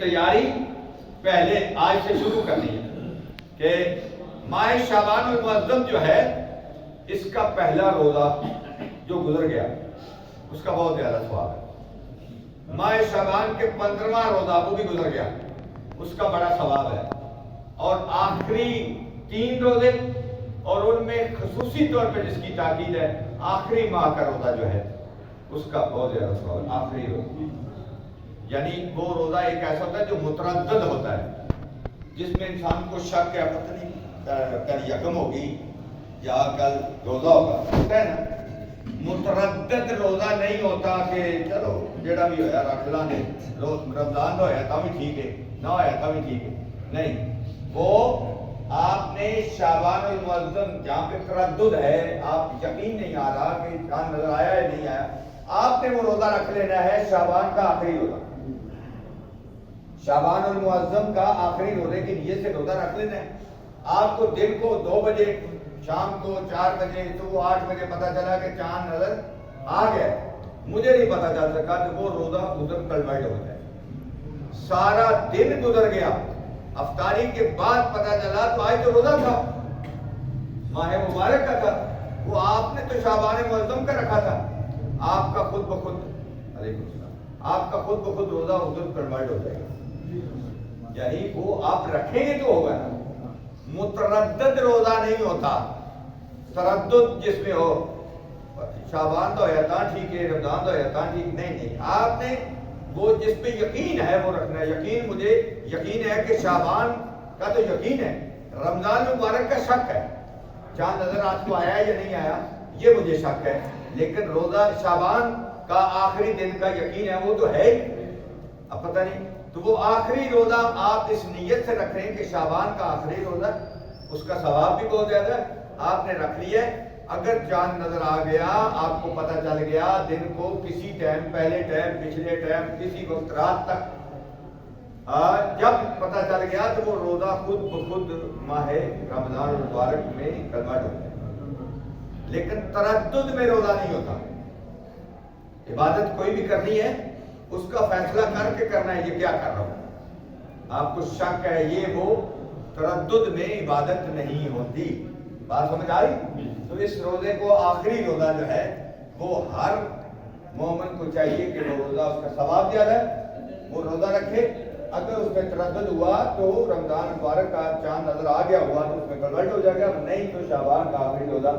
تیاری پہلے آج سے شروع کرنی ہے کہ ماہ شعبان المعظم جو ہے اس کا پہلا روزہ جو گزر گیا اس کا بہت زیادہ ثواب ہے. ماہ شعبان کے 15واں روزہ وہ بھی گزر گیا اس کا بڑا ثواب ہے. اور آخری 3 روزے اور ان میں خصوصی طور پہ جس کی تاکید ہے آخری ماہ کا روزہ جو ہے اس کا بہت زیادہ ثواب ہے. آخری روزہ یعنی وہ روزہ ایک ایسا ہوتا ہے جو متردد ہوتا ہے جس میں انسان کو شک ہے پتہ نہیں کل یکم ہوگی یا کل روزہ ہوگا ہوتا ہے نا. متردد روزہ نہیں ہوتا کہ چلو جڑا بھی ہویا رکھ لاں گے رمضان ہویا تا بھی ٹھیک ہے نہ ہویا تا بھی ٹھیک ہے. نہیں وہ آپ نے شعبان المعظم جہاں پہ تردد ہے آپ یقین نہیں آ رہا کہ چاند نظر آیا ہے نہیں آیا آپ نے وہ روزہ رکھ لینا ہے شعبان کا آخری روزہ. شعبان المعظم کا آخری روزے کی نیت سے روزہ رکھ لینا ہے. آپ کو دن کو 2 بجے شام کو 4 بجے تو 8 بجے پتا چلا کہ چاند نظر آ گیا مجھے نہیں پتا چل سکا تو وہ روزہ ادھر کنورٹ ہو جائے. سارا دن گزر گیا افطاری کے بعد پتا چلا تو آج تو روزہ تھا ماہ مبارک کا تھا وہ آپ نے تو شعبان معظم کا رکھا تھا. آپ کا خود بخود علیکم السلام آپ کا خود بخود روزہ ادھر کنورٹ ہو جائے گا. یعنی وہ آپ رکھیں گے تو ہوگا نا. متردد روزہ نہیں ہوتا تردد جس میں ہو شعبان تو ہویا تھا ٹھیک ہے رمضان تو ہویا تھا ٹھیک نہیں آپ نے وہ جس پہ یقین ہے وہ رکھنا ہے. یقین مجھے یقین ہے کہ شعبان کا تو یقین ہے رمضان مبارک کا شک ہے چاند نظر رات کو آیا یا نہیں آیا یہ مجھے شک ہے لیکن روزہ شعبان کا آخری دن کا یقین ہے وہ تو ہے اب پتہ نہیں تو وہ آخری روزہ آپ اس نیت سے رکھ رہے ہیں کہ شعبان کا آخری روزہ اس کا ثواب بھی بہت زیادہ ہے. آپ نے رکھ لیا ہے. اگر چاند نظر آ گیا آپ کو پتہ چل گیا دن کو کسی ٹائم پہلے ٹائم پچھلے ٹائم کسی وقت رات تک جب پتہ چل گیا تو وہ روزہ خود بخود ماہ رمضان المبارک میں کنورٹ ہوتا ہے. لیکن تردد میں روزہ نہیں ہوتا. عبادت کوئی بھی کرنی ہے اس کا فیصلہ کر کے کرنا ہے یہ کیا کر رہا ہوں آپ کو شک ہے یہ وہ تردد میں عبادت نہیں ہوتی. بات سمجھ آ رہی؟ تو اس روزے کو آخری روزہ جو ہے وہ ہر مومن کو چاہیے کہ وہ روزہ اس کا ثواب زیادہ ہے وہ روزہ رکھے. اگر اس میں تردد ہوا تو رمضان مبارک کا چاند نظر آ گیا ہوا تو اس میں کنورٹ ہو جائے گا نہیں تو شعبان کا آخری روزہ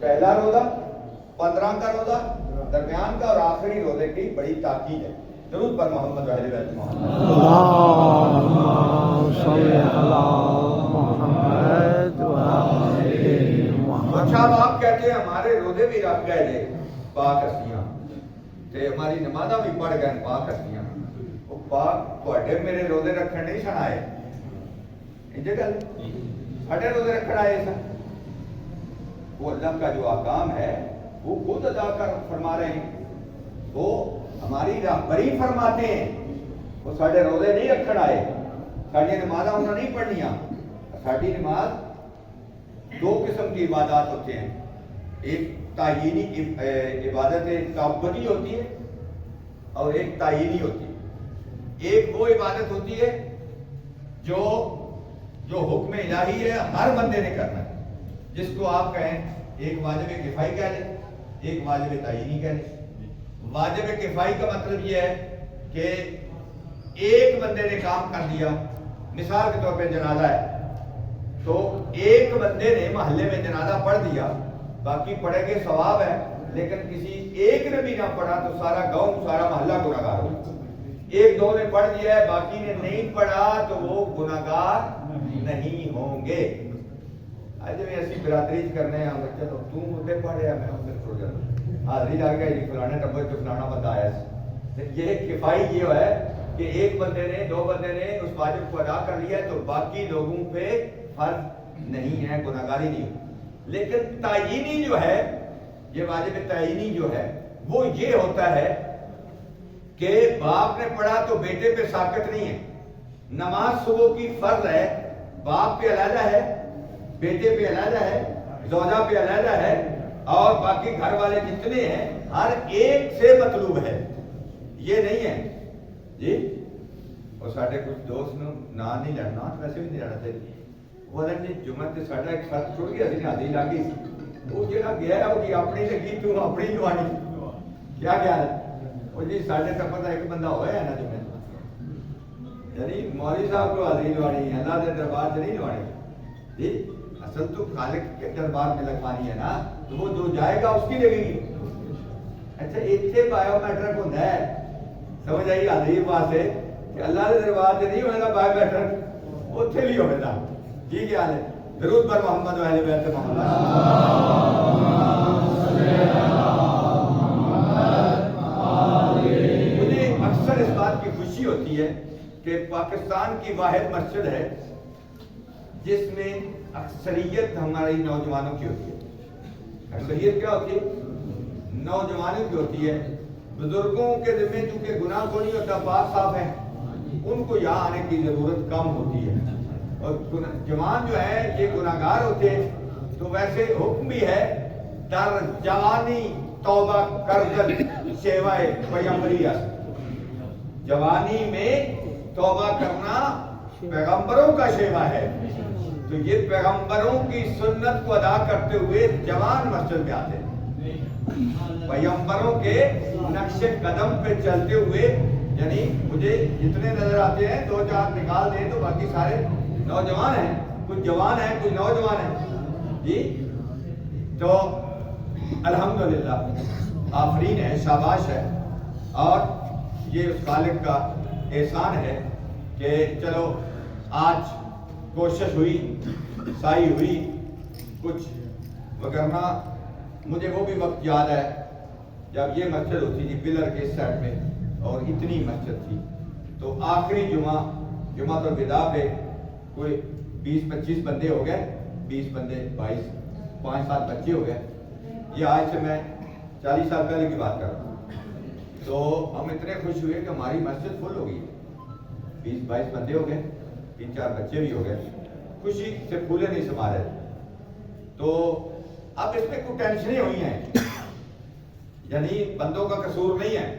پہلا روزہ 15 کا روزہ درمیان کا اور آخری روزے کی بڑی تاکید ہے. درود پر محمد و اہل بیت محمد اللہم صلی علی محمد و آل محمد. اچھا آپ کہتے ہیں ہمارے روزے بھی رکھ گئے تھے پاک ہستیاں تے ہماری نمازاں بھی پڑھ گئے پاک ہستیاں وہ پاک تواڈے میرے روزے رکھن نہیں سن آئے انجے گل ساڈے روزے رکھن آئے سن. وہ اللہ کا جو احکام ہے وہ خود ادا کر فرما رہے ہیں وہ ہماری راہبری فرماتے ہیں وہ ساڈے روزے نہیں رکھن آئے ساڈی نمازاں انہاں نہیں پڑھنیاں. ساڈی نماز 2 قسم کی عبادات ہوتے ہیں. ایک تعینی عبادت تعبدی ہوتی ہے اور ایک تعینی ہوتی ہے. ایک وہ عبادت ہوتی ہے جو حکم الہی ہے ہر بندے نے کرنا ہے جس کو آپ کہیں ایک واجب کفائی کہہ لیں ایک واجب تعینی کہہ لیں. واجب کفائی کا مطلب یہ ہے کہ ایک بندے نے کام کر دیا مثال کے طور پہ جنازہ ہے تو ایک بندے نے محلے میں جنازہ پڑھ دیا باقی پڑھے گے ثواب ہے لیکن کسی ایک نے بھی نہ پڑھا تو سارا گاؤں سارا محلہ گناہگار ہوگا. 1-2 نے پڑھ دیا ہے باقی نے نہیں پڑھا تو وہ گناہگار نہیں ہوں گے. آج میں ایسی برادری کرنے ہیں چلو تم ادھر پڑھے میں ادھر چھوڑ جاتا حاضری جا گیا جی فلانے ٹبر جو فلانا بندہ آیا ہے. یہ کفائی یہ ہے کہ ایک بندے نے 2 بندے نے اس واجب کو ادا کر لیا ہے تو باقی لوگوں پہ فرض نہیں ہے گناہگاری نہیں. لیکن تعینی جو ہے یہ واجب تعینی جو ہے وہ یہ ہوتا ہے کہ باپ نے پڑھا تو بیٹے پہ ساقط نہیں ہے. نماز صبح کی فرض ہے باپ پہ علیحدہ ہے بیٹے پہ علیحدہ ہے زوجہ پہ علیحدہ ہے اور باقی گھر والے جتنے ہیں ہر ایک سے مطلوب ہے. یہ نہیں ہے جی اور ساڈے کچھ دوست نوں نا نہیں لینا ویسے بھی نہیں لینا چاہیے وہ نے جمعہ تے ساڈا ایک ساتھ چھوڑ گیا سی حاضری لگ گئی وہ جہاں گیا وہ کی اپنی لگی تو اپنی لوانی کیا خیال ہے وہ جی ساڈے ٹبر کا ایک بندہ ہوا ہے نا جمعہ یعنی مولوی صاحب کو حاضری لوانی ہے اللہ کے دربار سے نہیں لوانی جی اصل تو خالق کے دربار میں لگوانی ہے نا تو وہ جو جائے گا اس کی لگے گی اچھا اتنے بایو میٹرک ہوتا ہے سمجھ آئی حاضری واسطے کہ اللہ کے دربار سے نہیں ہوگا بایو میٹرک اتنے بھی ہوگا جی کیا حال ہے درود پر محمد و اہل بیت محمد مجھے اکثر اس بات کی خوشی ہوتی ہے کہ پاکستان کی واحد مسجد ہے جس میں اکثریت ہماری نوجوانوں کی ہوتی ہے اکثریت کیا ہوتی ہے نوجوانوں کی ہوتی ہے بزرگوں کے ذمہ چونکہ گناہ کو نہیں ہوتا پاک صاف ہے ان کو یہاں آنے کی ضرورت کم ہوتی ہے اور جوان جو ہے یہ گناہگار ہوتے ہیں تو ویسے حکم بھی ہے در جوانی توبہ کردل سیوائے پیغمبریہ جوانی میں توبہ کرنا پیغمبروں کا شیوا ہے تو یہ پیغمبروں کی سنت کو ادا کرتے ہوئے جوان مسجد میں آتے ہیں پیغمبروں کے نقش قدم پہ چلتے ہوئے یعنی مجھے جتنے نظر آتے ہیں دو چار نکال دیں تو باقی سارے نوجوان ہیں کچھ جوان ہیں کچھ نوجوان ہیں جی تو الحمدللہ آفرین ہے شاباش ہے اور یہ اس خالق کا احسان ہے کہ چلو آج کوشش ہوئی سائی ہوئی کچھ وگرنہ مجھے وہ بھی وقت یاد ہے جب یہ مسجد ہوتی تھی پلر کے اس سائڈ میں اور اتنی مسجد تھی تو آخری جمعہ تو الوداع پہ کوئی 20-25 بندے ہو گئے 20 بندے 22 5-7 بچے ہو گئے یہ آج سے میں 40 سال پہلے کی بات کر رہا ہوں تو ہم اتنے خوش ہوئے کہ ہماری مسجد فل ہو گئی 20-22 بندے ہو گئے 3-4 بچے بھی ہو گئے خوشی سے پھولے نہیں سما رہے تو اب اس میں کوئی ٹینشنیں ہوئی ہیں یعنی بندوں کا قصور نہیں ہے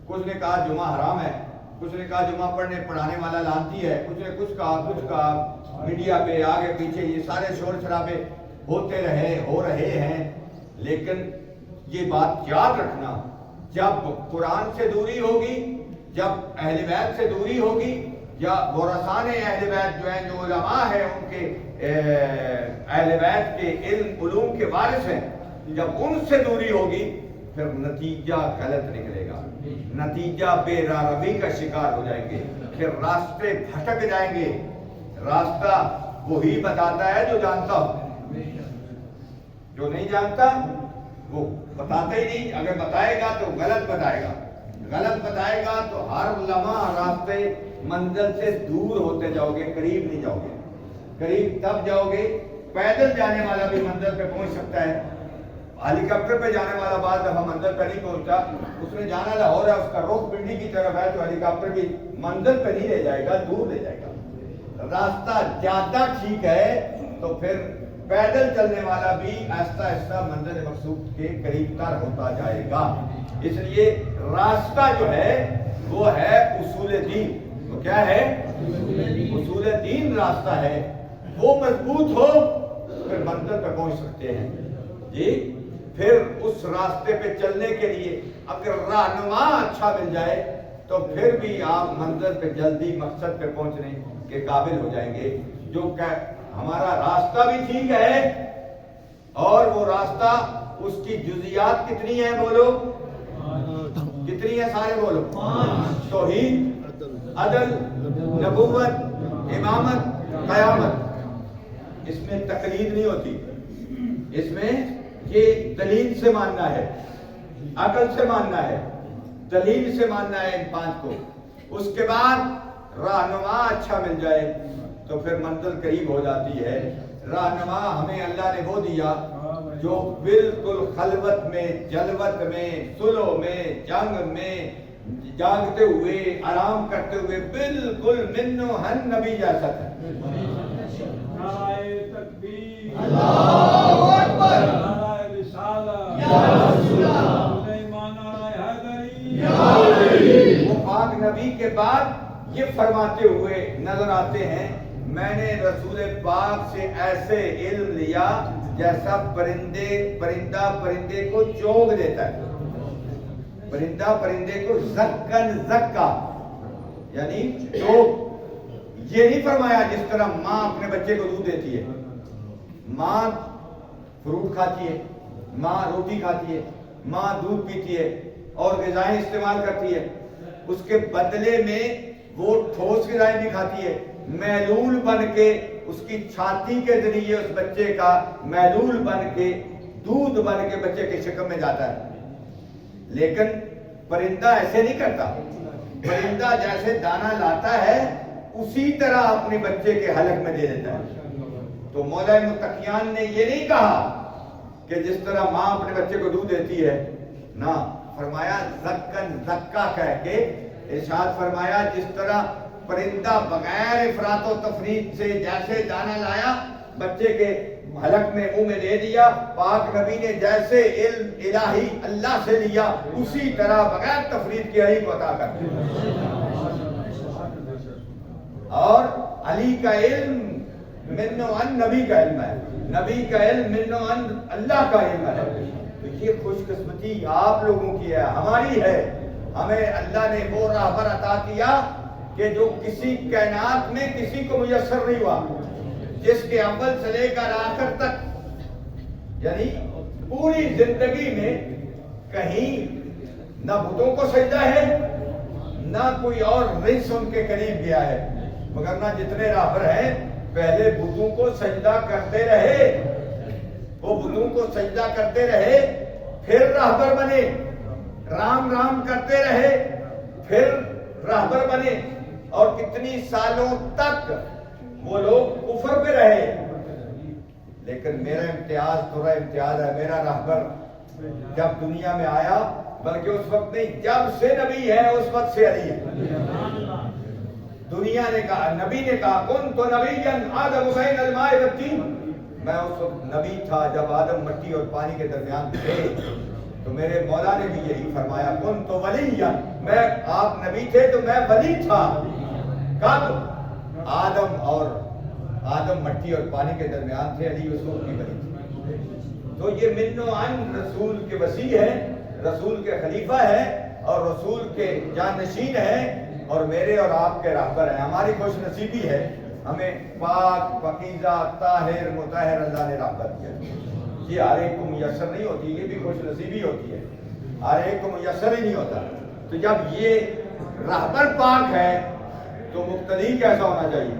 کچھ نے کہا جمعہ حرام ہے کچھ نے کہا جمعہ پڑھانے والا لانتی ہے کچھ نے کچھ کہا میڈیا پہ آگے پیچھے یہ سارے شور شرابے ہوتے ہو رہے ہیں لیکن یہ بات یاد رکھنا جب قرآن سے دوری ہوگی جب اہل بیت سے دوری ہوگی یا ورثان اہل بیت جو ہیں جو علماء ہیں ان کے اہل بیت کے علوم کے وارث ہیں جب ان سے دوری ہوگی پھر نتیجہ غلط نکلے گا نتیجہ بے راہ روی کا شکار ہو جائیں گے پھر راستے بھٹک جائیں گے راستہ وہی بتاتا ہے جو جانتا ہو جو نہیں جانتا وہ بتاتا ہی نہیں اگر بتائے گا تو غلط بتائے گا تو ہر لمحہ راستے منزل سے دور ہوتے جاؤ گے قریب نہیں جاؤ گے قریب تب جاؤ گے پیدل جانے والا بھی منزل پہ پہنچ سکتا ہے ہیلی کاپٹر پہ جانے والا بعض دفعہ منزل پہ نہیں پہنچتا اس نے جانا لاہور ہے اس کا رخ پنڈی کی طرف ہے تو ہیلی کاپٹر بھی منزل پہ نہیں لے جائے گا دور لے جائے گا راستہ زیادہ ٹھیک ہے تو پھر پیدل چلنے والا بھی آہستہ آہستہ منزل مقصود کے قریب تر ہوتا جائے گا اس لیے راستہ جو ہے وہ ہے اصول دین تو کیا ہے اصول دین راستہ ہے وہ مضبوط ہو پھر منزل پہ پہنچ سکتے ہیں جی پھر اس راستے پہ چلنے کے لیے اگر رہنما اچھا مل جائے تو پھر بھی آپ منزل پہ جلدی مقصد پہ پہنچنے کے قابل ہو جائیں گے جو کہ ہمارا راستہ بھی ٹھیک ہے اور وہ راستہ اس کی جزیات کتنی ہیں بولو کتنی ہیں سارے بولو توحید عدل نبوت امامت قیامت اس میں تقلید نہیں ہوتی اس میں یہ دلیل سے ماننا ہے عقل سے ماننا ہے دلیل سے ماننا ہے ان 5 کو اس کے بعد رہنما اچھا مل جائے تو پھر منزل قریب ہو جاتی ہے رہنما ہمیں اللہ نے وہ دیا جو بالکل خلوت میں جلوت میں صلح میں جنگ میں جاگتے ہوئے آرام کرتے ہوئے بالکل منو ہن نبی جیسا تھا اللہ اکبر وہ پاک نبی کے بعد یہ فرماتے ہوئے نظر آتے ہیں میں نے رسول پاک سے ایسے علم لیا جیسا پرندہ پرندے کو چوگ دیتا ہے، پرندہ پرندے کو زکن زکا یعنی چوگ۔ یہ نہیں فرمایا جس طرح ماں اپنے بچے کو دودھ دیتی ہے، ماں فروٹ کھاتی ہے، ماں روٹی کھاتی ہے، ماں دودھ پیتی ہے اور غذائیں استعمال کرتی ہے، اس کے بدلے میں وہ ٹھوس غذائیں بھی کھاتی ہے، محلول بن کے اس کی چھاتی کے ذریعے اس بچے کا محلول بن کے دودھ بن کے بچے کی شکم میں جاتا ہے۔ لیکن پرندہ ایسے نہیں کرتا، پرندہ جیسے دانا لاتا ہے اسی طرح اپنے بچے کے حلق میں دے دیتا ہے۔ تو مولا متقیان نے یہ نہیں کہا کہ جس طرح ماں اپنے بچے کو دودھ دیتی ہے، نہ، فرمایا زکن زکا کہہ کے ارشاد فرمایا جس طرح پرندہ بغیر افراط و تفریط سے جیسے دانا لایا بچے کے حلق میں منہ میں دے دیا، پاک نبی نے جیسے علم الہی اللہ سے لیا اسی طرح بغیر تفریط کے علی کو عطا کر دیا۔ اور علی کا علم من و عن نبی کا علم ہے، نبی کا علم من و عن اللہ کا علم ہے۔ تو یہ خوش قسمتی آپ لوگوں کی ہے، ہماری ہے۔ ہمیں اللہ نے وہ راہبر عطا کیا کہ جو کسی کائنات میں کسی کو میسر نہیں ہوا، جس کے اول سے لے کر آخر تک یعنی پوری زندگی میں کہیں نہ بتوں کو سجدہ ہے نہ کوئی اور رئیس ان کے قریب گیا ہے، مگر نہ جتنے راہبر ہیں پہلے بتوں کو سجدہ کرتے رہے، وہ بتوں کو سجدہ کرتے رہے پھر راہبر بنے، رام رام کرتے رہے پھر راہبر بنے، اور کتنی سالوں تک وہ لوگ کفر پہ رہے۔ لیکن میرا امتیاز تھوڑا امتیاز ہے، میرا راہبر جب دنیا میں آیا بلکہ اس وقت نہیں، جب سے نبی ہے اس وقت سے علی ہے۔ دنیا نے کہا، نبی نے کہا کن تو نبی آدم بین الماء والطین، میں اس وقت نبی تھا جب آدم مٹی اور پانی کے درمیان تھے۔ تو میرے مولا نے بھی یہی فرمایا کن تو ولی، میں آپ نبی تھے تو میں ولی تھا۔ کب؟ آدم مٹی اور پانی کے درمیان تھے، علی اس وقت بھی ولی تھے۔ تو یہ من و عن رسول کے وسیع ہے، رسول کے خلیفہ ہے اور رسول کے جانشین ہے، اور میرے اور آپ کے راہبر ہیں۔ ہماری خوش نصیبی ہے، ہمیں پاک پاکیزہ طاہر مطہر اللہ نے راہبر کیا۔ یہ ہر ایک کو میسر نہیں ہوتی، یہ بھی خوش نصیبی ہوتی ہے، ہر ایک کو میسر ہی نہیں ہوتا۔ تو جب یہ راہبر پاک ہے تو مقتدی کیسا ہونا چاہیے؟